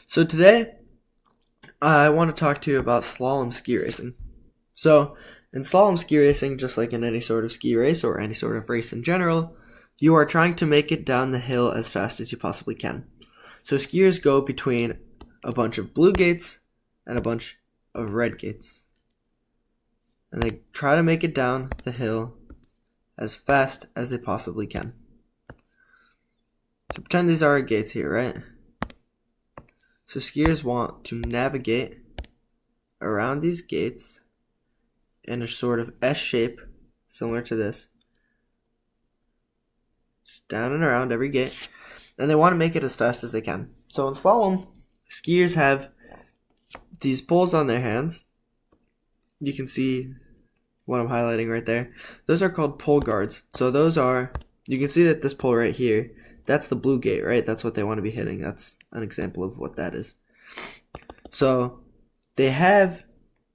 So today I want to talk to you about slalom ski racing. So in slalom ski racing, just like in any sort of ski race or any sort of race in general, you are trying to make it down the hill as fast as you possibly can. So skiers go between a bunch of blue gates and a bunch of red gates. And they try to make it down the hill as fast as they possibly can. So pretend these are our gates here, right? So skiers want to navigate around these gates in a sort of S shape, similar to this. Just down and around every gate. And they want to make it as fast as they can. So in slalom, skiers have these poles on their hands. You can see what I'm highlighting right there. Those are called pole guards. So those are, you can see that this pole right here, that's the blue gate, right? That's what they want to be hitting. That's an example of what that is. So they have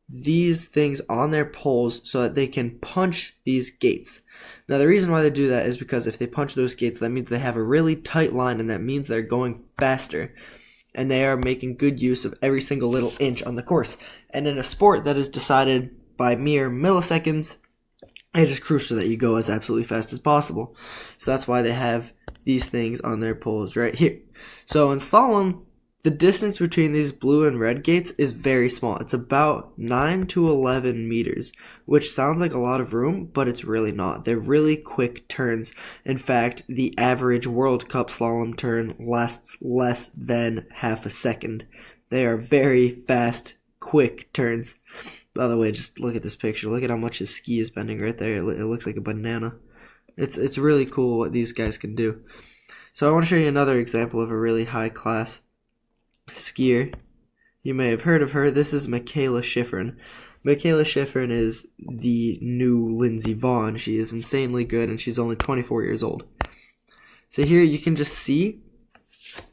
these things on their poles so that they can punch these gates. Now the reason why they do that is because if they punch those gates, that means they have a really tight line, and that means they're going faster. And they are making good use of every single little inch on the course. And in a sport that is decided by mere milliseconds, it is crucial that you go as absolutely fast as possible. So that's why they have these things on their poles right here. So in slalom, the distance between these blue and red gates is very small. It's about 9 to 11 meters, which sounds like a lot of room, but it's really not. They're really quick turns. In fact, the average World Cup slalom turn lasts less than half a second. They are very fast, quick turns. By the way, just look at this picture. Look at how much his ski is bending right there. It looks like a banana. It's really cool what these guys can do. So I want to show you another example of a really high class skier. You may have heard of her. This is Michaela Schifrin. Michaela Schifrin is the new Lindsey Vonn. She is insanely good, and she's only 24 years old. So here you can just see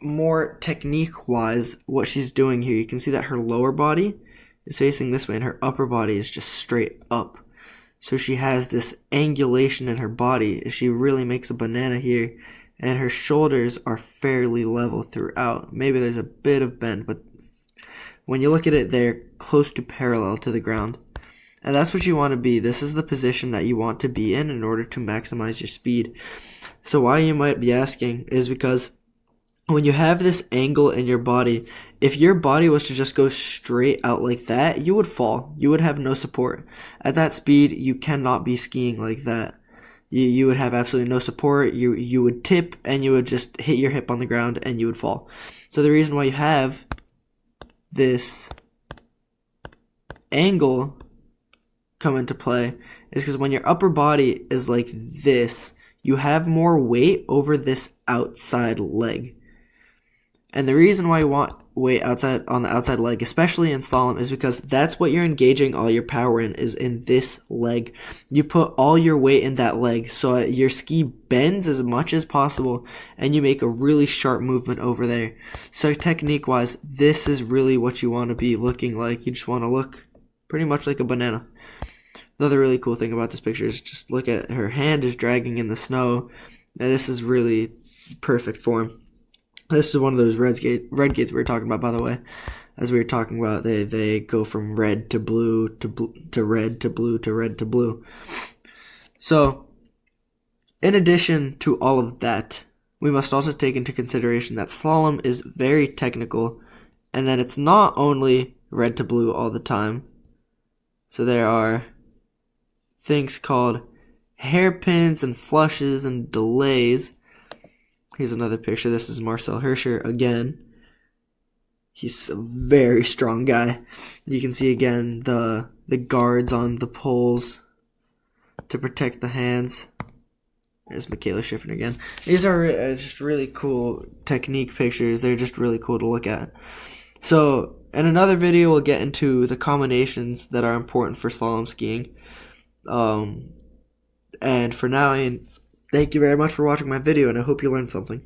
more technique-wise what she's doing here. You can see that her lower body is facing this way, and her upper body is just straight up. So she has this angulation in her body. She really makes a banana here, and her shoulders are fairly level throughout. Maybe there's a bit of bend, but when you look at it, they're close to parallel to the ground. And that's what you want to be. This is the position that you want to be in order to maximize your speed. So why you might be asking is because when you have this angle in your body, if your body was to just go straight out like that, you would fall. You would have no support. At that speed, you cannot be skiing like that. You would have absolutely no support. You would tip, and you would just hit your hip on the ground, and you would fall. So the reason why you have this angle come into play is because when your upper body is like this, you have more weight over this outside leg. And the reason why you want weight outside on the outside leg, especially in slalom, is because that's what you're engaging all your power in, is in this leg. You put all your weight in that leg so your ski bends as much as possible, and you make a really sharp movement over there. So technique wise, this is really what you want to be looking like. You just want to look pretty much like a banana. Another really cool thing about this picture is just look at her hand is dragging in the snow, and this is really perfect form. This is one of those red gates we were talking about, by the way. As we were talking about, they go from red to blue to red to blue to red to blue. So, in addition to all of that, we must also take into consideration that slalom is very technical, and that it's not only red to blue all the time. So there are things called hairpins and flushes and delays. Here's another picture. This is Marcel Hirscher again. He's a very strong guy. You can see again the guards on the poles to protect the hands. There's Michaela Schifrin again. These are just really cool technique pictures. They're just really cool to look at. So in another video, we'll get into the combinations that are important for slalom skiing. And for now, thank you very much for watching my video, and I hope you learned something.